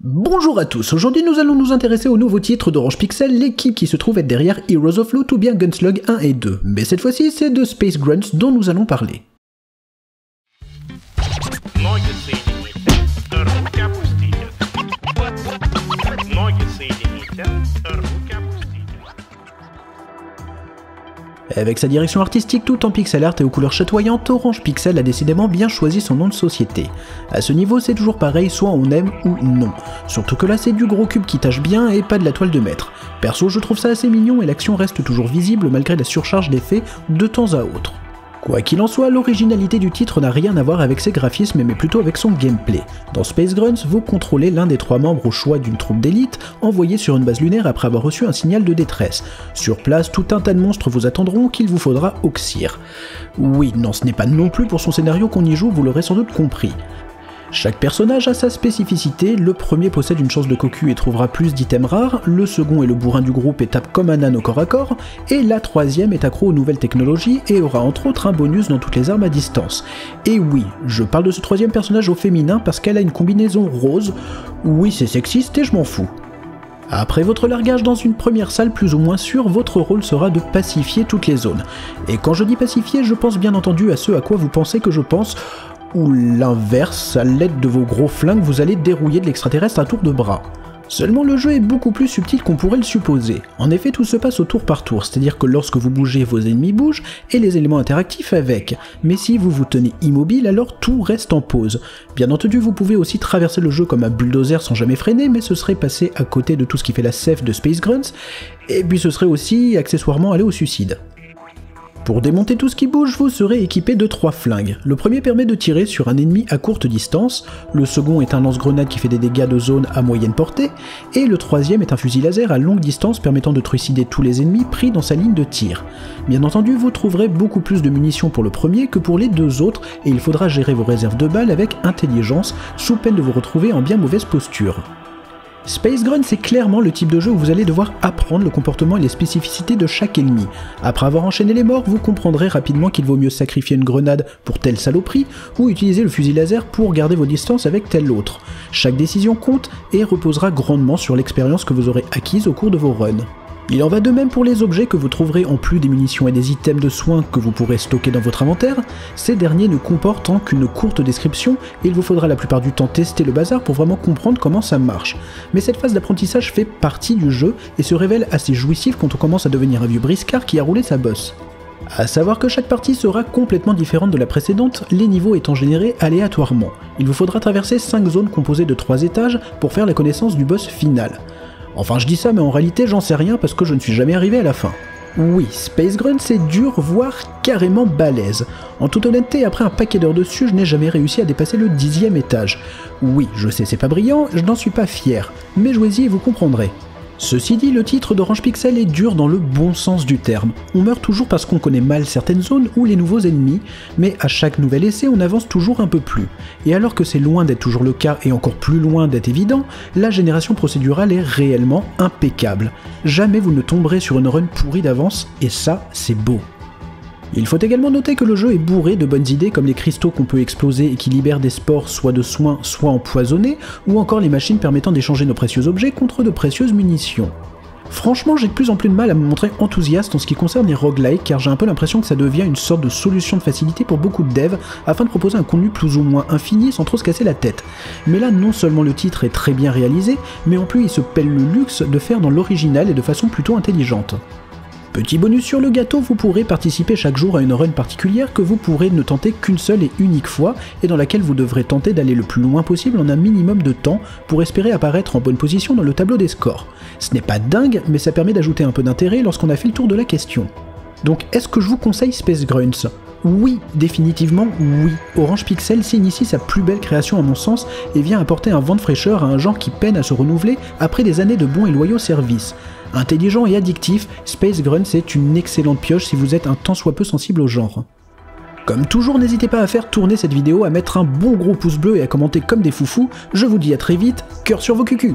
Bonjour à tous, aujourd'hui nous allons nous intéresser au nouveau titre d'Orange Pixel, l'équipe qui se trouve être derrière Heroes of Loot ou bien Gunslug 1 et 2. Mais cette fois-ci c'est de Space Grunts dont nous allons parler. Avec sa direction artistique tout en pixel art et aux couleurs chatoyantes, Orange Pixel a décidément bien choisi son nom de société. À ce niveau c'est toujours pareil, soit on aime ou non. Surtout que là c'est du gros cube qui tâche bien et pas de la toile de maître. Perso je trouve ça assez mignon et l'action reste toujours visible malgré la surcharge d'effets de temps à autre. Quoi qu'il en soit, l'originalité du titre n'a rien à voir avec ses graphismes mais plutôt avec son gameplay. Dans Space Grunts, vous contrôlez l'un des 3 membres au choix d'une troupe d'élite envoyée sur une base lunaire après avoir reçu un signal de détresse. Sur place, tout un tas de monstres vous attendront qu'il vous faudra oxyre. Oui, non, ce n'est pas non plus pour son scénario qu'on y joue, vous l'aurez sans doute compris. Chaque personnage a sa spécificité, le premier possède une chance de cocu et trouvera plus d'items rares, le second est le bourrin du groupe et tape comme un âne au corps à corps, et la troisième est accro aux nouvelles technologies et aura entre autres un bonus dans toutes les armes à distance. Et oui, je parle de ce troisième personnage au féminin parce qu'elle a une combinaison rose, oui c'est sexiste et je m'en fous. Après votre largage dans une première salle plus ou moins sûre, votre rôle sera de pacifier toutes les zones. Et quand je dis pacifier, je pense bien entendu à ce à quoi vous pensez que je pense, ou l'inverse, à l'aide de vos gros flingues, vous allez dérouiller de l'extraterrestre à tour de bras. Seulement le jeu est beaucoup plus subtil qu'on pourrait le supposer. En effet, tout se passe au tour par tour, c'est-à-dire que lorsque vous bougez, vos ennemis bougent, et les éléments interactifs avec. Mais si vous vous tenez immobile, alors tout reste en pause. Bien entendu, vous pouvez aussi traverser le jeu comme un bulldozer sans jamais freiner, mais ce serait passer à côté de tout ce qui fait la sève de Space Grunts, et puis ce serait aussi accessoirement aller au suicide. Pour démonter tout ce qui bouge, vous serez équipé de 3 flingues. Le premier permet de tirer sur un ennemi à courte distance, le second est un lance-grenade qui fait des dégâts de zone à moyenne portée, et le troisième est un fusil laser à longue distance permettant de trucider tous les ennemis pris dans sa ligne de tir. Bien entendu, vous trouverez beaucoup plus de munitions pour le premier que pour les 2 autres, et il faudra gérer vos réserves de balles avec intelligence, sous peine de vous retrouver en bien mauvaise posture. Space Grunts c'est clairement le type de jeu où vous allez devoir apprendre le comportement et les spécificités de chaque ennemi. Après avoir enchaîné les morts, vous comprendrez rapidement qu'il vaut mieux sacrifier une grenade pour telle saloperie, ou utiliser le fusil laser pour garder vos distances avec telle autre. Chaque décision compte et reposera grandement sur l'expérience que vous aurez acquise au cours de vos runs. Il en va de même pour les objets que vous trouverez en plus des munitions et des items de soins que vous pourrez stocker dans votre inventaire. Ces derniers ne comportent qu'une courte description et il vous faudra la plupart du temps tester le bazar pour vraiment comprendre comment ça marche. Mais cette phase d'apprentissage fait partie du jeu et se révèle assez jouissive quand on commence à devenir un vieux briscard qui a roulé sa bosse. A savoir que chaque partie sera complètement différente de la précédente, les niveaux étant générés aléatoirement. Il vous faudra traverser 5 zones composées de 3 étages pour faire la connaissance du boss final. Enfin je dis ça mais en réalité j'en sais rien parce que je ne suis jamais arrivé à la fin. Oui, Space Grunts c'est dur, voire carrément balèze. En toute honnêteté, après un paquet d'heures dessus, je n'ai jamais réussi à dépasser le 10e étage. Oui, je sais c'est pas brillant, je n'en suis pas fier, mais jouez-y et vous comprendrez. Ceci dit, le titre d'Orange Pixel est dur dans le bon sens du terme. On meurt toujours parce qu'on connaît mal certaines zones ou les nouveaux ennemis, mais à chaque nouvel essai on avance toujours un peu plus. Et alors que c'est loin d'être toujours le cas et encore plus loin d'être évident, la génération procédurale est réellement impeccable. Jamais vous ne tomberez sur une run pourrie d'avance, et ça, c'est beau. Il faut également noter que le jeu est bourré de bonnes idées comme les cristaux qu'on peut exploser et qui libèrent des spores soit de soins, soit empoisonnés, ou encore les machines permettant d'échanger nos précieux objets contre de précieuses munitions. Franchement, j'ai de plus en plus de mal à me montrer enthousiaste en ce qui concerne les roguelikes car j'ai un peu l'impression que ça devient une sorte de solution de facilité pour beaucoup de devs afin de proposer un contenu plus ou moins infini sans trop se casser la tête. Mais là, non seulement le titre est très bien réalisé, mais en plus il se pèle le luxe de faire dans l'original et de façon plutôt intelligente. Petit bonus sur le gâteau, vous pourrez participer chaque jour à une run particulière que vous pourrez ne tenter qu'une seule et unique fois et dans laquelle vous devrez tenter d'aller le plus loin possible en un minimum de temps pour espérer apparaître en bonne position dans le tableau des scores. Ce n'est pas dingue, mais ça permet d'ajouter un peu d'intérêt lorsqu'on a fait le tour de la question. Donc est-ce que je vous conseille Space Grunts ? Oui, définitivement oui. Orange Pixel signe ici sa plus belle création à mon sens et vient apporter un vent de fraîcheur à un genre qui peine à se renouveler après des années de bons et loyaux services. Intelligent et addictif, Space Grunts est une excellente pioche si vous êtes un tant soit peu sensible au genre. Comme toujours, n'hésitez pas à faire tourner cette vidéo, à mettre un bon gros pouce bleu et à commenter comme des foufous. Je vous dis à très vite, cœur sur vos cucus.